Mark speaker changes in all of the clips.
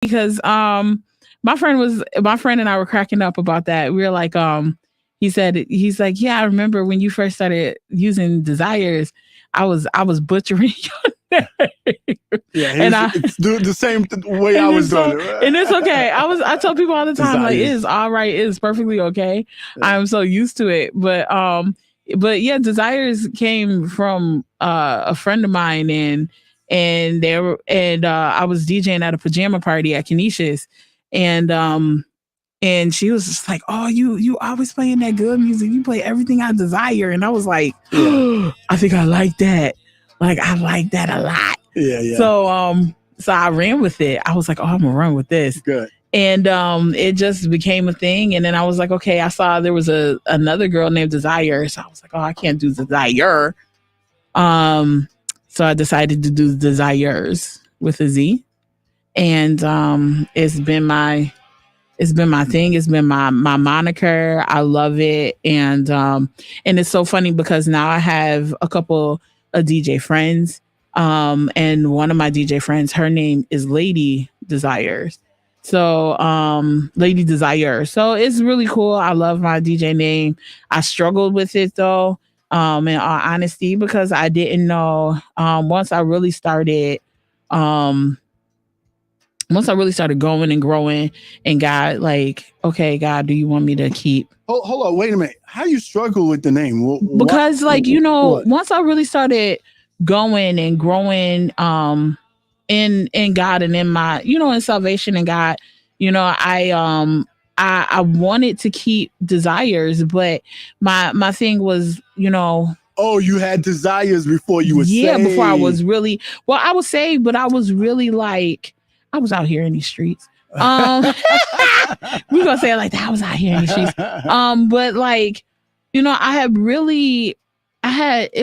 Speaker 1: because my friend and I were cracking up about that. We were like, he's like, yeah, I remember when you first started using Desires, I was butchering your name.
Speaker 2: Yeah, it's the same way I was doing it.
Speaker 1: And it's okay. I tell people all the time, like, it is all right, it is perfectly okay. Yeah. I'm so used to it. But yeah, Desires came from a friend of mine, and I was DJing at a pajama party at Kenesha's, and she was just like, "Oh, you always playing that good music. You play everything I desire." And I was like, "Oh, I think I like that. Like, I like that a lot."
Speaker 2: Yeah, yeah.
Speaker 1: So I ran with it. I was like, "Oh, I'm gonna run with this."
Speaker 2: Good.
Speaker 1: And it just became a thing. And then I was like, "Okay." I saw there was another girl named Desire, so I was like, "Oh, I can't do Desire." So I decided to do Desires with a Z, and it's been my thing. It's been my moniker. I love it. And it's so funny because now I have a couple of DJ friends. And one of my DJ friends, her name is Lady Desires. So Lady Desire. So it's really cool. I love my DJ name. I struggled with it though, in all honesty, because I didn't know once I really started going and growing, and God, like, okay, God, do you want me to keep?
Speaker 2: Hold on, wait a minute. How you struggle with the name?
Speaker 1: Because, like, once I really started going and growing, in God and in my, in salvation and God, I wanted to keep Desires, but my thing was,
Speaker 2: Oh, you had Desires before you were saved.
Speaker 1: Yeah, before I was really, I was saved, but I was really like, I was out here in these streets. We're gonna say it like that. I was out here in these streets. But like, it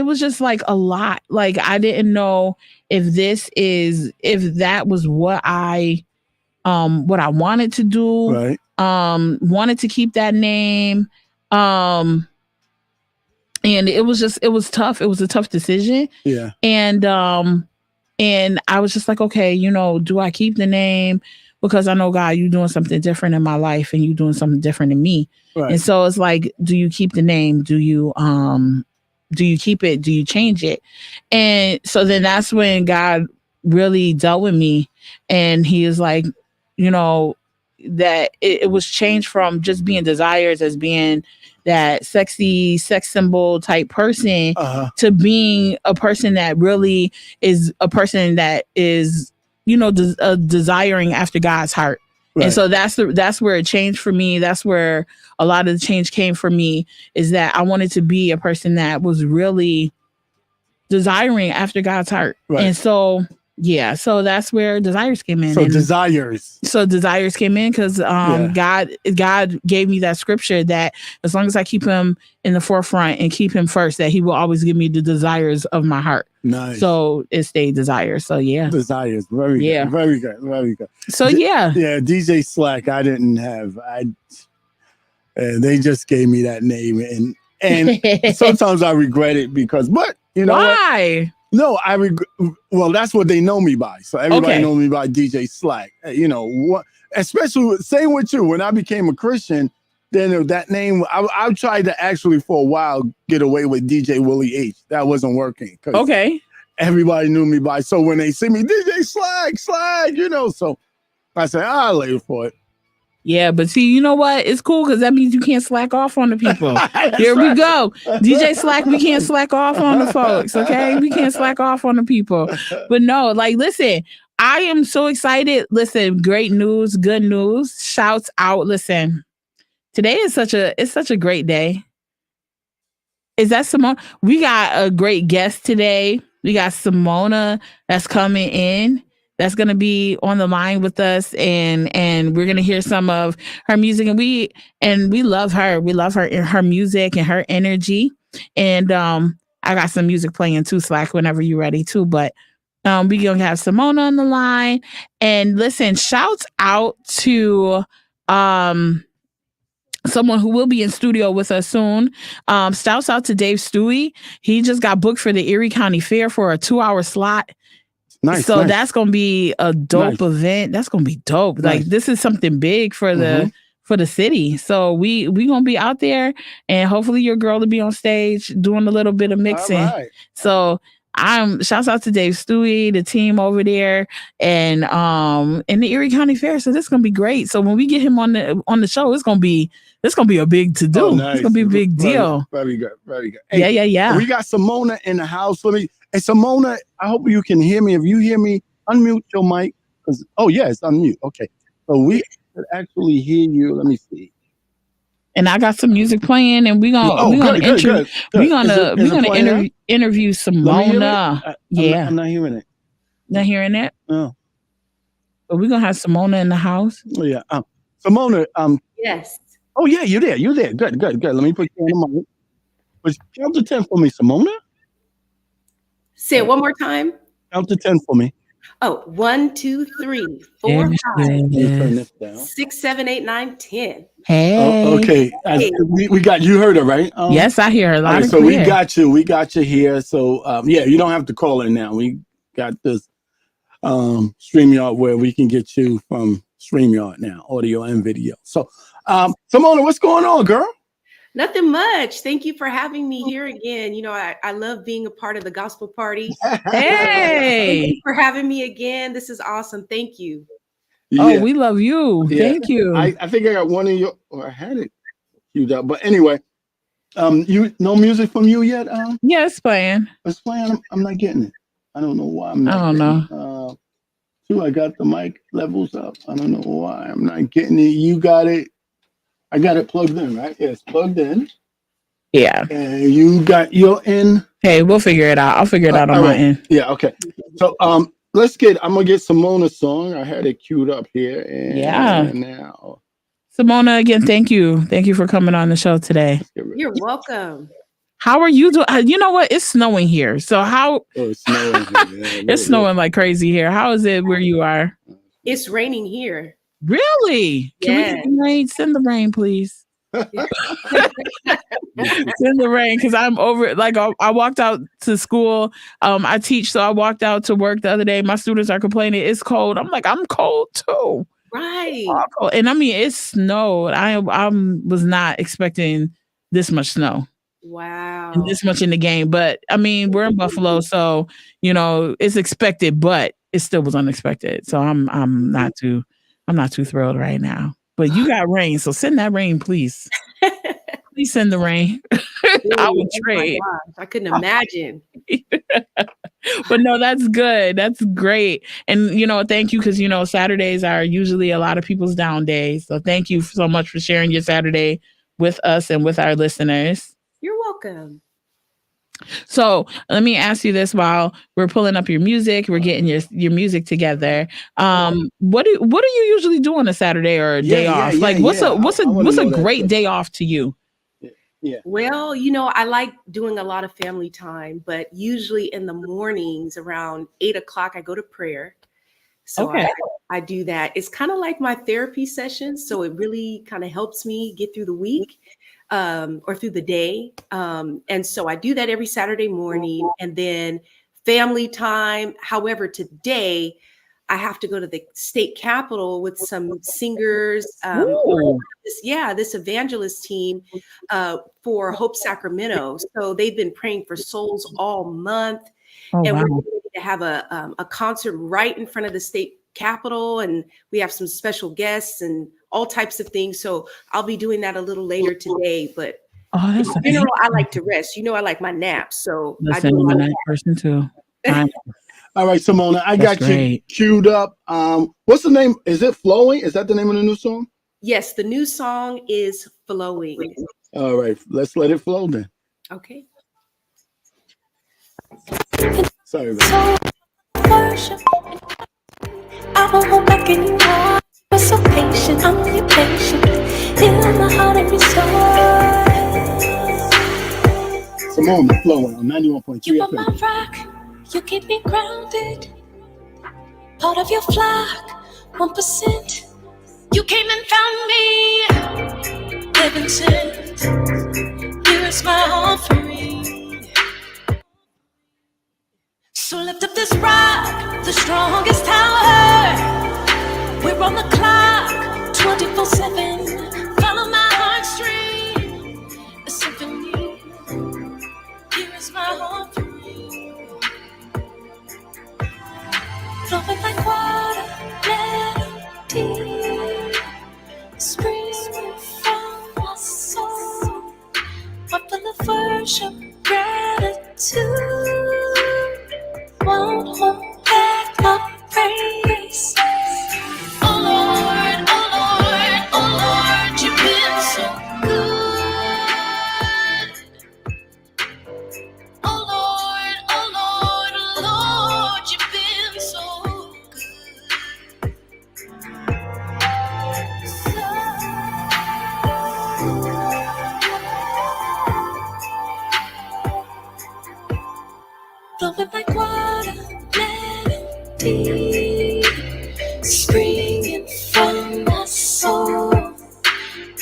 Speaker 1: was just like a lot. Like, I didn't know if that was what I wanted to do.
Speaker 2: Right.
Speaker 1: Wanted to keep that name. And it was tough. It was a tough decision.
Speaker 2: Yeah.
Speaker 1: And I was just like, okay, do I keep the name? Because I know, God, you doing something different in my life, and you doing something different in me. Right. And so it's like, do you keep the name? Do you keep it? Do you change it? And so then that's when God really dealt with me, and he is like, that it was changed from just being Desires as being that sexy sex symbol type person, to being a person that really is a person that is, desiring after God's heart. Right. And so that's where it changed for me. That's where a lot of the change came for me, is that I wanted to be a person that was really desiring after God's heart. Right. And so, yeah, so that's where Desires came in.
Speaker 2: So Desires
Speaker 1: came in because God gave me that scripture that as long as I keep him in the forefront and keep him first, that he will always give me the desires of my heart.
Speaker 2: Nice.
Speaker 1: So it stayed Desires. So yeah.
Speaker 2: Desires. Very good. Very good. Very good.
Speaker 1: So yeah.
Speaker 2: Yeah, DJ Slack, I didn't have. They just gave me that name, and sometimes I regret it but
Speaker 1: why?
Speaker 2: What? No, well, that's what they know me by. So everybody knows me by DJ Slack. Especially same with you. When I became a Christian, then that name, I tried to actually for a while get away with DJ Willie H. That wasn't working.
Speaker 1: Okay.
Speaker 2: Everybody knew me by. So when they see me, DJ Slack, so I said, I'll lay for it.
Speaker 1: Yeah, but see, you know what? It's cool because that means you can't slack off on the people. Here we go. DJ Slack, we can't slack off on the folks, okay? We can't slack off on the people. But no, like, listen, I am so excited. Listen, great news, good news. Shouts out. Listen, today is such a great day. Is that Simone? We got a great guest today. We got Simona that's coming in. That's going to be on the line with us, and we're going to hear some of her music, and we love her. We love her music and her energy. And I got some music playing too, Slack, whenever you're ready too. But we're going to have Simona on the line. And listen, shouts out to someone who will be in studio with us soon. Shouts out to Dave Stewie. He just got booked for the Erie County Fair for a 2-hour slot. So that's gonna be a dope event. That's gonna be dope. Like this is something big for the city. So we gonna be out there, and hopefully your girl will be on stage doing a little bit of mixing. Right. So shouts out to Dave Stewie, the team over there, and the Erie County Fair. So this is gonna be great. So when we get him on the show, it's gonna be a big to do. Nice. It's gonna be a big deal.
Speaker 2: Very good. Very good. Hey,
Speaker 1: yeah.
Speaker 2: We got Simona in the house. Hey, Simona, I hope you can hear me. If you hear me, unmute your mic. It's unmute. Okay. So we could actually hear you. Let me see.
Speaker 1: And I got some music playing, and we're gonna interview Simona.
Speaker 2: I'm not hearing it.
Speaker 1: Not hearing it?
Speaker 2: No.
Speaker 1: But we're gonna have Simona in the house.
Speaker 2: Oh yeah. Simona.
Speaker 3: Yes.
Speaker 2: Oh yeah, you're there. You're there. Good. Let me put you on the mic. But count to 10 for me, Simona.
Speaker 3: Say it one more time.
Speaker 2: Count to 10 for me.
Speaker 3: Oh, 1, 2, 3, 4, 5, 6, 7, 8, 9, 10.
Speaker 1: Hey.
Speaker 2: Oh, okay. We got you. Heard her, right?
Speaker 1: Yes, I hear her loud and
Speaker 2: clear.
Speaker 1: We
Speaker 2: got you. We got you here. So you don't have to call her now. We got this StreamYard where we can get you from StreamYard now, audio and video. So, Simona, what's going on, girl?
Speaker 3: Nothing much. Thank you for having me here again. You know, I love being a part of the gospel party.
Speaker 1: Hey,
Speaker 3: thank you for having me again. This is awesome. Thank you.
Speaker 2: Yeah.
Speaker 1: Oh, we love you. Yeah. Thank you.
Speaker 2: I think I got one of your, or I had it queued up. But anyway, you no music from you yet?
Speaker 1: Yeah, it's playing.
Speaker 2: It's playing. I'm not getting it. I don't know why I'm not.
Speaker 1: I don't know.
Speaker 2: I got the mic levels up. I don't know why I'm not getting it. You got it. I got it plugged in, right? Yeah, it's plugged in.
Speaker 1: Yeah.
Speaker 2: And you got your in.
Speaker 1: Hey, we'll figure it out. I'll figure it out on my end.
Speaker 2: Yeah, okay. So I'm gonna get Simona's song. I had it queued up here. And now.
Speaker 1: Simona, again, thank you. Thank you for coming on the show today.
Speaker 3: You're welcome.
Speaker 1: How are you doing? You know what? It's snowing here. So
Speaker 2: it's snowing here. Yeah,
Speaker 1: it's snowing like crazy here. How is it where you are?
Speaker 3: It's raining here.
Speaker 1: Really? Can we get the rain? Send the rain, please. Send the rain, because I'm over. Like I walked out to school. I teach, so I walked out to work the other day. My students are complaining it's cold. I'm like, I'm cold too.
Speaker 3: Right.
Speaker 1: And I mean, it snowed. I was not expecting this much snow.
Speaker 3: Wow.
Speaker 1: And this much in the game, but I mean, we're in Buffalo, so it's expected, but it still was unexpected. So I'm not too thrilled right now. But you got rain, so send that rain, please. Please send the rain. I would trade.
Speaker 3: I couldn't imagine.
Speaker 1: But no, that's good. That's great. And thank you, because Saturdays are usually a lot of people's down days. So thank you so much for sharing your Saturday with us and with our listeners.
Speaker 3: You're welcome.
Speaker 1: So let me ask you this while we're pulling up your music, we're getting your music together. What do you usually do on a Saturday or a day off? What's a great day off to you?
Speaker 2: Yeah.
Speaker 3: Well, I like doing a lot of family time, but usually in the mornings around 8:00, I go to prayer. So
Speaker 1: okay.
Speaker 3: I do that. It's kind of like my therapy session. So it really kind of helps me get through the week. Or through the day. And so I do that every Saturday morning, and then family time. However, today I have to go to the state capitol with some singers. This evangelist team for Hope Sacramento. So they've been praying for souls all month. And we're going to have a concert right in front of the state capitol, and we have some special guests and all types of things. So I'll be doing that a little later today. But in general, I like to rest. I like my naps. So
Speaker 1: I do I'm a night person too.
Speaker 2: All right, Simona, I got you queued up. What's the name? Is it Flowing? Is that the name of the new song?
Speaker 3: Yes, the new song is Flowing.
Speaker 2: All right, let's let it flow then.
Speaker 3: Okay.
Speaker 2: Sorry about that.
Speaker 4: I won't hold back anymore. You're so patient, I'm really patient. Heal my heart and restore.
Speaker 2: Simona, Flowing on 91.3
Speaker 4: You are my rock, you keep me grounded. Part of your flock, 1%. You came and found me. Heaven sent, here's my offering. So lift up this rock the strongest tower. We're on the clock, 24/7. Follow my heartstring, a symphony. Here is my offering. Flowing like water, melody, spring from my soul. I'm full of worship, gratitude. Won't hold back my praise. Oh Lord, oh Lord, oh Lord, you've been so good. Oh Lord, oh Lord, oh Lord, you've been so good. Flowing like water, melody, springing from my soul.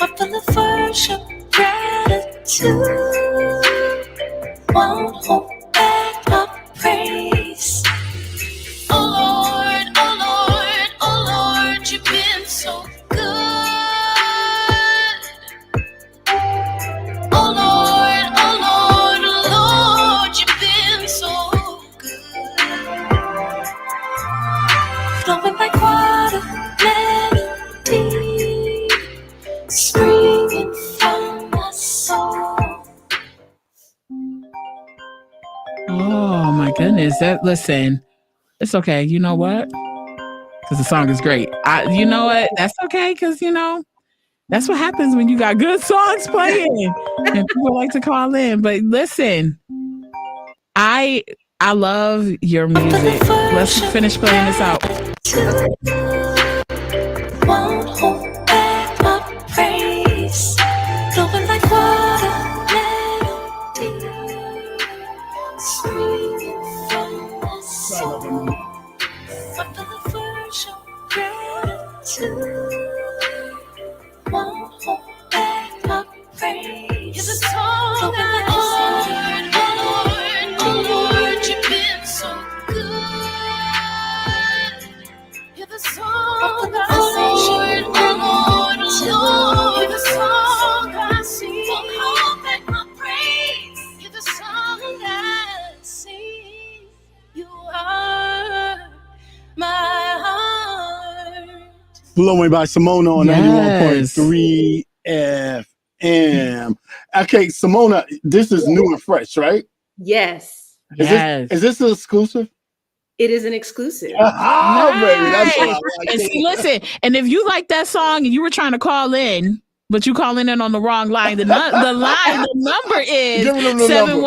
Speaker 4: I'm full of worship, gratitude. Won't hold back my praise. Oh Lord, oh Lord, oh Lord, you've been so good. Oh Lord, oh Lord, oh Lord, you've been so good. Flowing like water, melody, springing from my soul.
Speaker 1: Oh my goodness. Listen, it's okay. You know what? Because the song is great. You know what? That's okay. Because, that's what happens when you got good songs playing and people like to call in. But listen, I love your music. Let's finish playing this out.
Speaker 4: Won't hold back my praise. Flowing like water, melody, springing from my soul. I'm full of worship, gratitude. Won't hold back my praise. Hear the song, oh Lord, oh Lord, oh Lord, you've been so good. Hear the song, oh Lord, oh Lord, oh Lord, hear the song I sing. Won't hold back my praise. Hear the song I sing. You are my heart.
Speaker 2: Blowing by Simona on
Speaker 1: Yes.
Speaker 2: 91.3 FM. Okay, Simona, this is new and fresh, right?
Speaker 3: Yes,
Speaker 1: Yes.
Speaker 2: Is this an exclusive?
Speaker 3: it is an exclusive.
Speaker 2: Baby, that's what I
Speaker 1: Nice.
Speaker 2: like.
Speaker 1: And see, listen, and if you like that song and you were trying to call in, but you calling in on the wrong line, the number is
Speaker 2: Give them the number.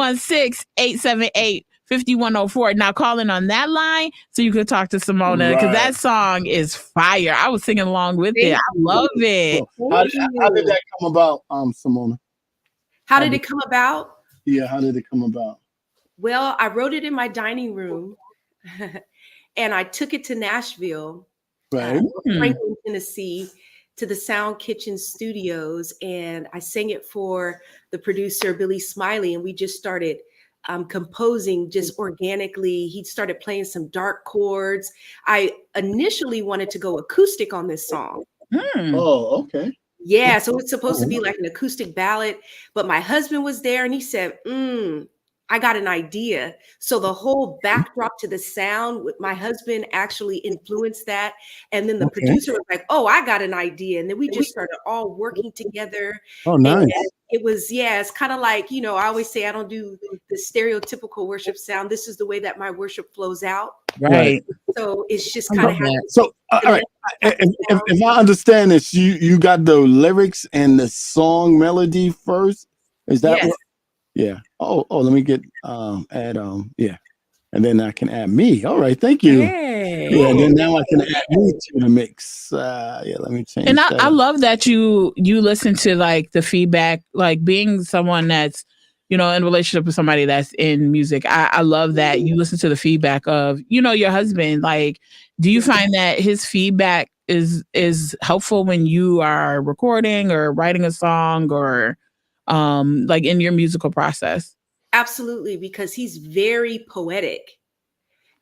Speaker 1: 716-878-5104. Now call in on that line so you could talk to Simona because that song is fire. I was singing along with it. I love it.
Speaker 2: So, how did that come about, Simona?
Speaker 3: How did it come about?
Speaker 2: Yeah, how did it come about?
Speaker 3: Well, I wrote it in my dining room and I took it to Nashville,
Speaker 2: Right.
Speaker 3: Franklin, Tennessee, to the Sound Kitchen Studios. And I sang it for the producer, Billy Smiley. And we just started composing just organically. He started playing some dark chords. I initially wanted to go acoustic on this song.
Speaker 2: Oh, okay.
Speaker 3: Yeah, so it's supposed to be like an acoustic ballad, but my husband was there and he said, I got an idea. So the whole backdrop to the sound with my husband actually influenced that. And then the producer was like, oh, I got an idea. And then we just started all working together.
Speaker 2: Oh, nice.
Speaker 3: And it was, it's kind of like, I always say I don't do the stereotypical worship sound. This is the way that my worship flows out.
Speaker 1: Right.
Speaker 3: So it's just kind of how.
Speaker 2: So, all right. If I understand this, you got the lyrics and the song melody first. Is that what? Yeah. Oh, let me get add yeah. And then I can add me. All right, thank you.
Speaker 1: Hey.
Speaker 2: Yeah, and then now I can add me to the mix. Yeah, let me change.
Speaker 1: And
Speaker 2: that.
Speaker 1: I love that you listen to like the feedback, like being someone that's, in a relationship with somebody that's in music. I love that you listen to the feedback of, your husband. Like, do you find that his feedback is helpful when you are recording or writing a song or like in your musical process?
Speaker 3: Absolutely, because he's very poetic.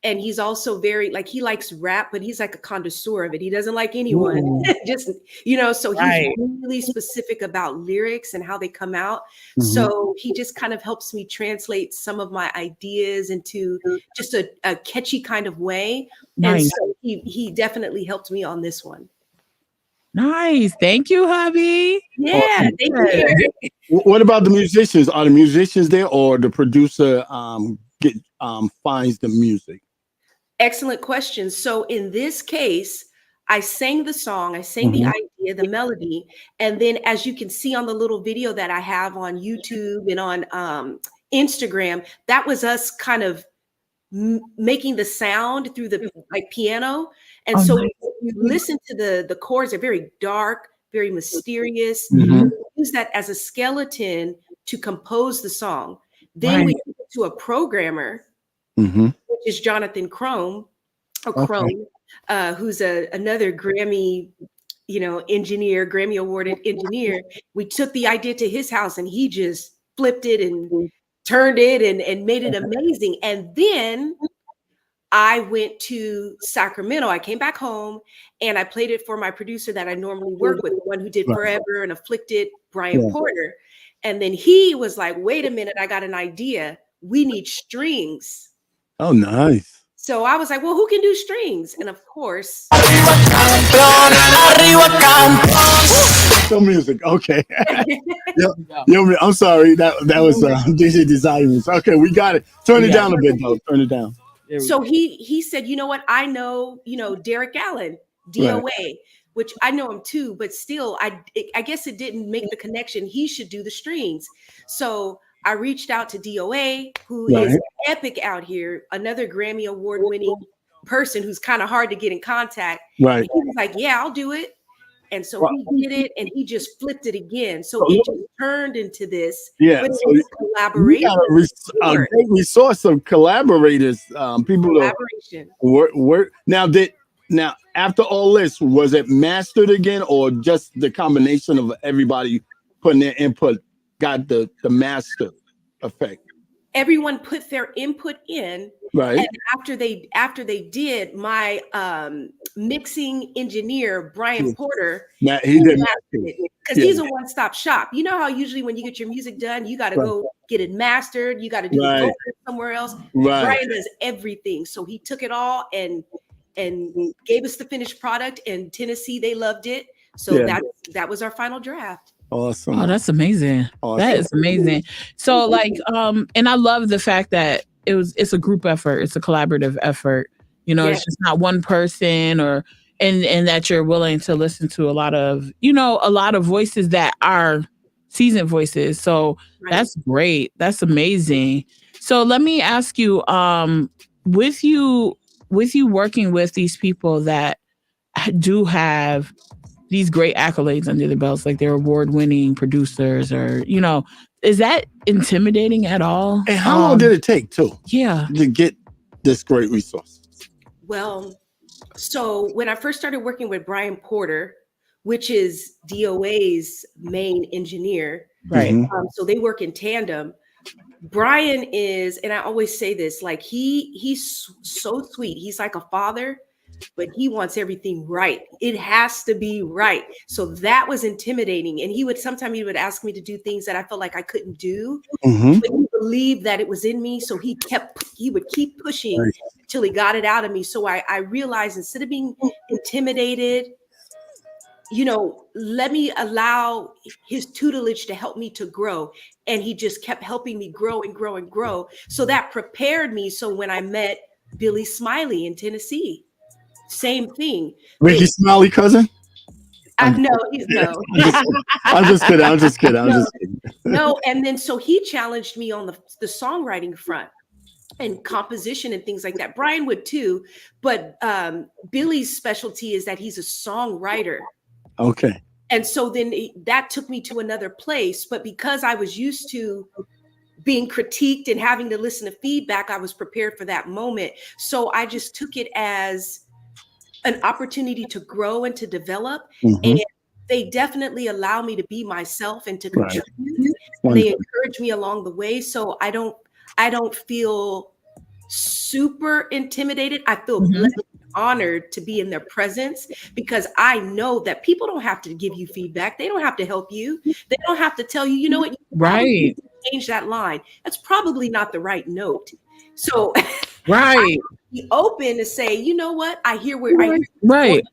Speaker 3: And he's also very like, he likes rap, but he's like a connoisseur of it. He doesn't like anyone. Just, so he's really specific about lyrics and how they come out. So he just kind of helps me translate some of my ideas into just a catchy kind of way. And so he definitely helped me on this one.
Speaker 1: Nice. Thank you, hubby.
Speaker 3: Yeah. Thank you.
Speaker 2: What about the musicians? Are the musicians there, or the producer finds the music?
Speaker 3: Excellent question. So in this case, I sang the song, I sang the idea, the melody, and then as you can see on the little video that I have on YouTube and on Instagram, that was us kind of making the sound through the like piano. And so if you listen to the chords, they're very dark, very mysterious. We use that as a skeleton to compose the song. Then we give it to a programmer, which is Jonathan Crome, who's another Grammy, engineer, Grammy awarded engineer. We took the idea to his house and he just flipped it and turned it and made it amazing. And then I went to Sacramento. I came back home and I played it for my producer that I normally work with, the one who did Forever and Afflicted, Brian Porter. And then he was like, wait a minute, I got an idea. We need strings.
Speaker 2: Oh, nice.
Speaker 3: So I was like, well, who can do strings? And of course,
Speaker 2: some music. Okay. I'm sorry. That was DJ DESIREZ. Okay, we got it. Turn it down a bit, though. Turn it down.
Speaker 3: So he said, you know what? I know, Derek Allen, DOA, which I know him too, but still, I guess it didn't make the connection. He should do the strings. So I reached out to DOA, who is epic out here, another Grammy award-winning person who's kind of hard to get in contact.
Speaker 2: Right.
Speaker 3: And he was like, yeah, I'll do it. And so he did it and he just flipped it again. So it just turned into this.
Speaker 2: Yeah.
Speaker 3: But it was collaboration.
Speaker 2: We saw some collaborators, people
Speaker 3: collaboration.
Speaker 2: Now, after all this, was it mastered again, or just the combination of everybody putting their input got the master effect?
Speaker 3: Everyone put their input in,
Speaker 2: right?
Speaker 3: And after they did, my mixing engineer Brian Porter,
Speaker 2: he did
Speaker 3: because he's a one-stop shop. You know how usually when you get your music done, you got to go get it mastered. You got to do it somewhere else.
Speaker 2: Right.
Speaker 3: Brian does everything, so he took it all and gave us the finished product. And Tennessee, they loved it. So that was our final draft.
Speaker 2: Awesome.
Speaker 1: Oh, that's amazing.
Speaker 2: Awesome.
Speaker 1: That is amazing. So and I love the fact that it's a group effort. It's a collaborative effort. It's just not one person and that you're willing to listen to a lot of voices that are seasoned voices. So that's great. That's amazing. So let me ask you, with you working with these people that do have these great accolades under the belts, like they're award-winning producers, or is that intimidating at all?
Speaker 2: And how long did it take to get this great resource?
Speaker 3: Well, so when I first started working with Brian Porter, which is DOA's main engineer,
Speaker 1: right?
Speaker 3: So they work in tandem. Brian is, and I always say this, like he's so sweet. He's like a father, but he wants everything right. It has to be right. So that was intimidating. And sometimes he would ask me to do things that I felt like I couldn't do, but he believed that it was in me. So he would keep pushing till he got it out of me. So I realized, instead of being intimidated, let me allow his tutelage to help me to grow. And he just kept helping me grow and grow and grow. So that prepared me. So when I met Billy Smiley in Tennessee, same thing.
Speaker 2: Ricky Smiley cousin?
Speaker 3: No, he's no.
Speaker 2: I'm just kidding.
Speaker 3: No, and then so he challenged me on the songwriting front and composition and things like that. Brian would too, but Billy's specialty is that he's a songwriter.
Speaker 2: Okay.
Speaker 3: And so then that took me to another place. But because I was used to being critiqued and having to listen to feedback, I was prepared for that moment. So I just took it as an opportunity to grow and to develop. And they definitely allow me to be myself and to contribute. They encourage me along the way. So I don't feel super intimidated. I feel
Speaker 1: Mhm.
Speaker 3: blessed, honored to be in their presence, because I know that people don't have to give you feedback. They don't have to help you. They don't have to tell you, you know what, you probably
Speaker 1: Right.
Speaker 3: need to change that line. That's probably not the right note. So
Speaker 1: Right.
Speaker 3: be open to say, you know what, I hear where I hear
Speaker 1: Right.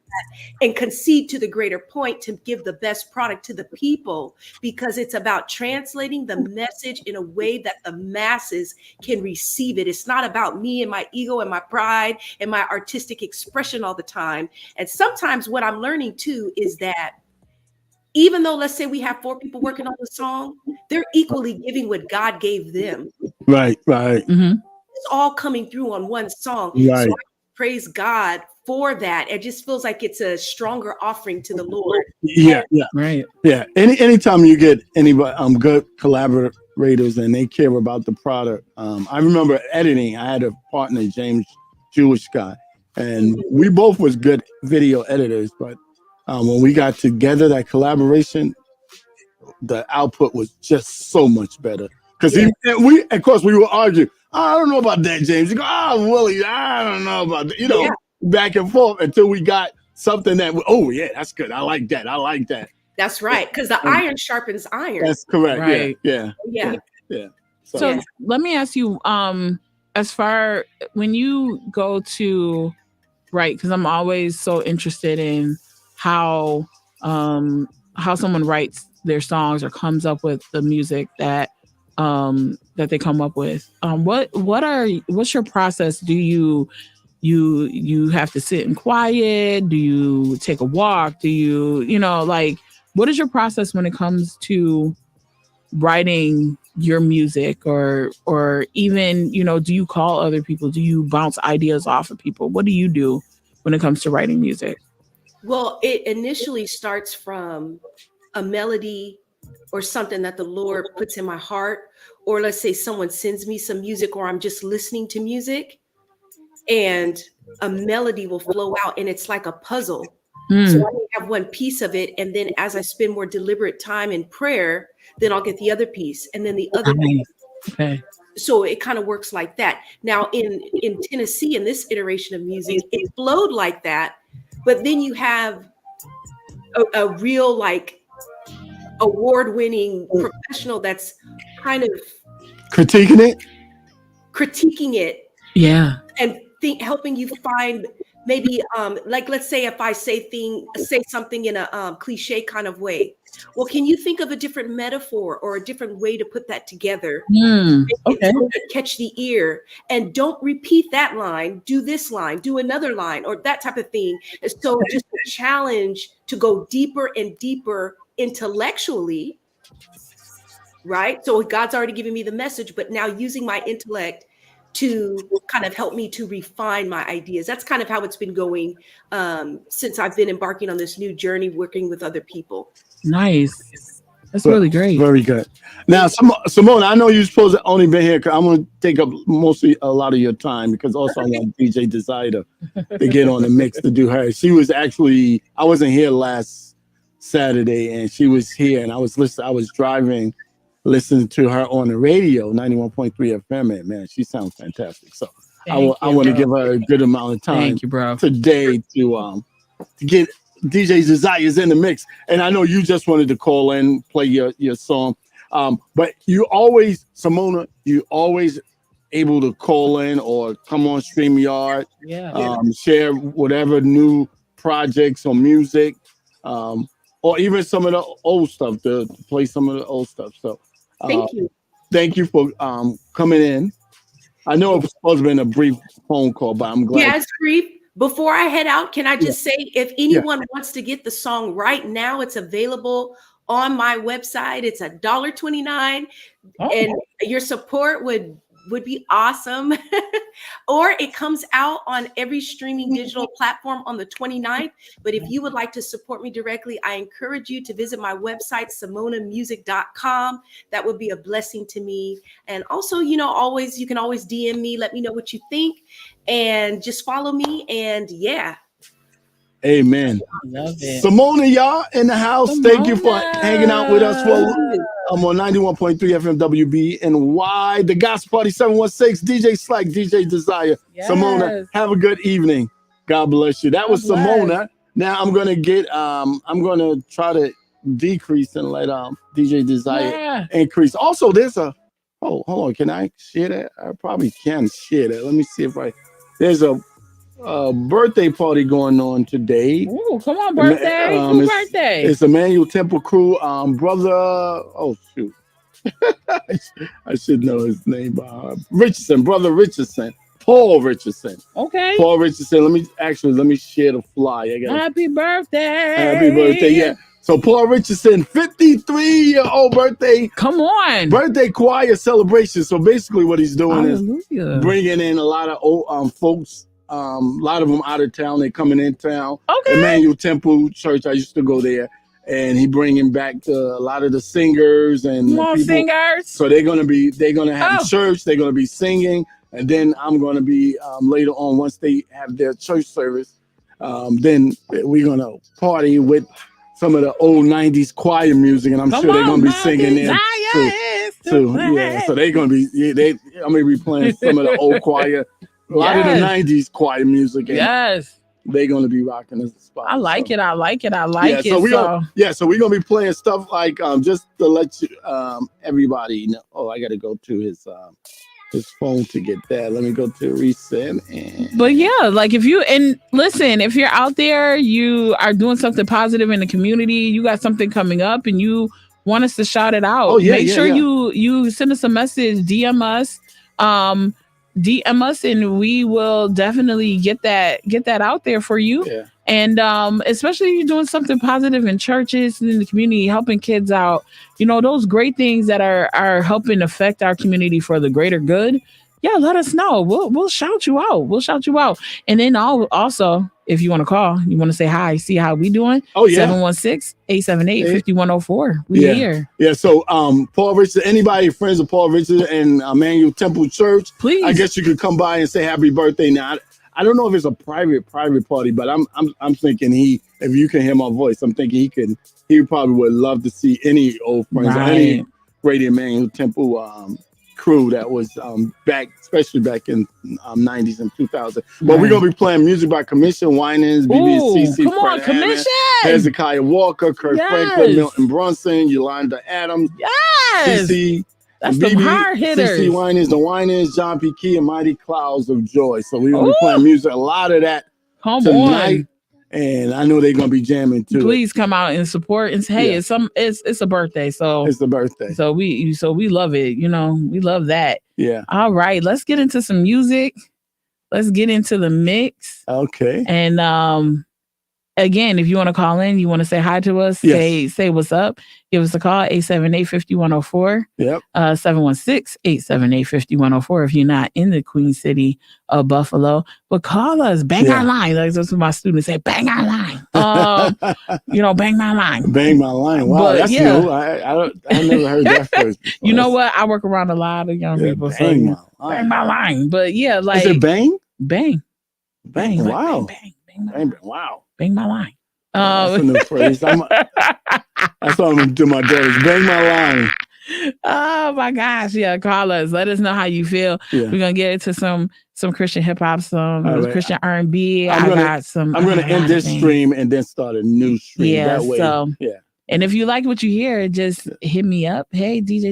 Speaker 3: and concede to the greater point to give the best product to the people, because it's about translating the message in a way that the masses can receive it. It's not about me and my ego and my pride and my artistic expression all the time. And sometimes what I'm learning too is that even though, let's say we have 4 people working on the song, they're equally giving what God gave them.
Speaker 2: Right.
Speaker 1: Mhm.
Speaker 3: It's all coming through on one song.
Speaker 2: Right.
Speaker 3: So I praise God for that. It just feels like it's a stronger offering to the Lord.
Speaker 2: Yeah.
Speaker 1: Right.
Speaker 2: Anytime you get anybody, good collaborators and they care about the product. I remember editing. I had a partner, James, Jewish guy, and we both was good video editors. But when we got together, that collaboration, the output was just so much better. Because of course, we would argue. I don't know about that, James. You go, Willie, I don't know about that. Back and forth until we got something that, that's good. I like that.
Speaker 3: That's right. Because the iron sharpens iron.
Speaker 2: That's correct.
Speaker 1: Right.
Speaker 3: Yeah.
Speaker 1: So let me ask you, as far when you go to write, because I'm always so interested in how someone writes their songs or comes up with the music that they come up with. What's your process? Do you have to sit in quiet? Do you take a walk? Do you what is your process when it comes to writing your music, or even, do you call other people? Do you bounce ideas off of people? What do you do when it comes to writing music?
Speaker 3: Well, it initially starts from a melody or something that the Lord puts in my heart, or let's say someone sends me some music, or I'm just listening to music and a melody will flow out, and it's like a puzzle. So I may have one piece of it, and then as I spend more deliberate time in prayer, then I'll get the other piece, and then the other piece.
Speaker 1: Okay.
Speaker 3: So it kind of works like that. Now in Tennessee, in this iteration of music, it flowed like that, but then you have a real award-winning professional that's kind of
Speaker 2: critiquing it.
Speaker 1: Yeah.
Speaker 3: And helping you find maybe let's say if I say something in a cliche kind of way. Well, can you think of a different metaphor or a different way to put that together?
Speaker 1: Okay.
Speaker 3: Catch the ear, and don't repeat that line. Do this line, do another line, or that type of thing. So just a challenge to go deeper and deeper intellectually, right? So God's already given me the message, but now using my intellect to kind of help me to refine my ideas. That's kind of how it's been going since I've been embarking on this new journey, working with other people.
Speaker 1: Nice. That's really great.
Speaker 2: Very good. Now, Simone, I know you're supposed to only been here because I'm going to take up mostly a lot of your time, because also I want DJ Desire to get on the mix to do her. She was actually, I wasn't here last Saturday, and she was here, and I was driving, listening to her on the radio, 91.3 FM, and man, she sounds fantastic. So I want to give her a good amount of time.
Speaker 1: Thank you, bro.
Speaker 2: Today to get DJ Desires in the mix. And I know you just wanted to call in, play your song. But you always, Simona, you always able to call in or come on StreamYard, share whatever new projects or music, or even some of the old stuff, to play some of the old stuff. So thank you for coming in. I know it was supposed to be a brief phone call, but I'm glad.
Speaker 3: Yeah, it's brief. Before I head out, can I just say, if anyone wants to get the song right now, it's available on my website. It's $1.29, and your support would be awesome. Or it comes out on every streaming digital platform on the 29th. But if you would like to support me directly, I encourage you to visit my website, simonamusic.com. That would be a blessing to me. And also, you can always DM me, let me know what you think, and just follow me. And Amen.
Speaker 1: Love it.
Speaker 2: Simona, y'all in the house. Thank you for hanging out with us for I'm on 91.3 FM WBNY. The Gospel Party 716. DJ Slack, DJ Desire.
Speaker 1: Yes.
Speaker 2: Simona, have a good evening. God bless you. That was Simona. Now I'm gonna try to decrease and let DJ Desire increase. Also, there's a hold on. Can I share that? I probably can share that. Let me see if there's a birthday party going on today.
Speaker 1: Ooh, come on, birthday. Whose birthday?
Speaker 2: It's Emmanuel Temple Crew. Brother, oh shoot. I should know his name. Richardson, Brother Richardson. Paul Richardson.
Speaker 1: Okay.
Speaker 2: Paul Richardson. Let me share the flyer.
Speaker 1: Happy birthday.
Speaker 2: Happy birthday. Yeah. So Paul Richardson, 53-year-old birthday.
Speaker 1: Come on.
Speaker 2: Birthday choir celebration. So basically what he's doing is bringing in a lot of old folks. A lot of them out of town. They're coming in town.
Speaker 1: Okay.
Speaker 2: Emmanuel Temple Church. I used to go there. And he bringing back a lot of the singers and
Speaker 1: people. Singers.
Speaker 2: So they're gonna have church. They're gonna be singing. And then I'm going to be later on, once they have their church service, then we're going to party with some of the old 90s choir music. And I'm sure they're going to be singing there too. Yeah, so they're going to be, I'm going to be playing some of the old choir, a lot of the 90s choir music. And they're going to be rocking this spot.
Speaker 1: I like it. So
Speaker 2: we're going to be playing stuff like, just to let you, everybody know. Oh, I got to go to his phone to get that. Let me go to recent.
Speaker 1: But yeah, like if you're out there, you are doing something positive in the community, you got something coming up and you want us to shout it out. Make sure you send us a message, DM us and we will definitely get that out there for you. Yeah. And especially if you're doing something positive in churches and in the community, helping kids out, those great things that are helping affect our community for the greater good. Yeah, let us know. We'll shout you out. And then also, if you want to call, you want to say hi, see how we doing. Oh yeah. 716-878-5104. We're here. Yeah. So Paul Richard, anybody friends of Paul Richard and Emmanuel Temple Church, please. I guess you could come by and say happy birthday. Now I don't know if it's a private party, but I'm thinking if you can hear my voice, I'm thinking he probably would love to see any old friends, any Radio Emmanuel Temple crew that was especially back in 90s and 2000. But we're gonna be playing music by Commission, Winans, BBCC, come on, Commission,
Speaker 2: Hezekiah Walker, Kurt Franklin, Milton Brunson, Yolanda Adams, CC.
Speaker 1: That's some hard hitters.
Speaker 2: CC Winans, the Winans, John P. Key, and Mighty Clouds of Joy. So we're going to be playing music, a lot of that tonight. And I know they're going to be jamming too.
Speaker 1: Please come out and support and say, hey, it's a birthday. So
Speaker 2: it's a birthday.
Speaker 1: So we love it. We love that.
Speaker 2: Yeah.
Speaker 1: All right. Let's get into some music. Let's get into the mix.
Speaker 2: Okay.
Speaker 1: And again, if you want to call in, you want to say hi to us, say what's up, give us a call, 878-5104.
Speaker 2: Yep.
Speaker 1: 716-878-5104 if you're not in the Queen City of Buffalo. But call us, bang our line. Like that's what my students say, bang our line. Bang my line.
Speaker 2: Bang my line. Wow, that's new. I never heard that first before.
Speaker 1: You know what? I work around a lot of young people.
Speaker 2: Bang
Speaker 1: my line. But yeah, like.
Speaker 2: Is it bang?
Speaker 1: Bang. Bang.
Speaker 2: Wow.
Speaker 1: Bang.
Speaker 2: Wow.
Speaker 1: Bang my line.
Speaker 2: That's a new phrase. That's what I'm going to do my daughters. Bang my line.
Speaker 1: Oh my gosh. Yeah. Call us. Let us know how you feel. Yeah. We're going to get into some Christian hip hop, some Christian R&B.
Speaker 2: I'm going to end this stream and then start a new stream.
Speaker 1: Yeah.
Speaker 2: That way.
Speaker 1: And if you like what you hear, just hit me up. Hey, DJ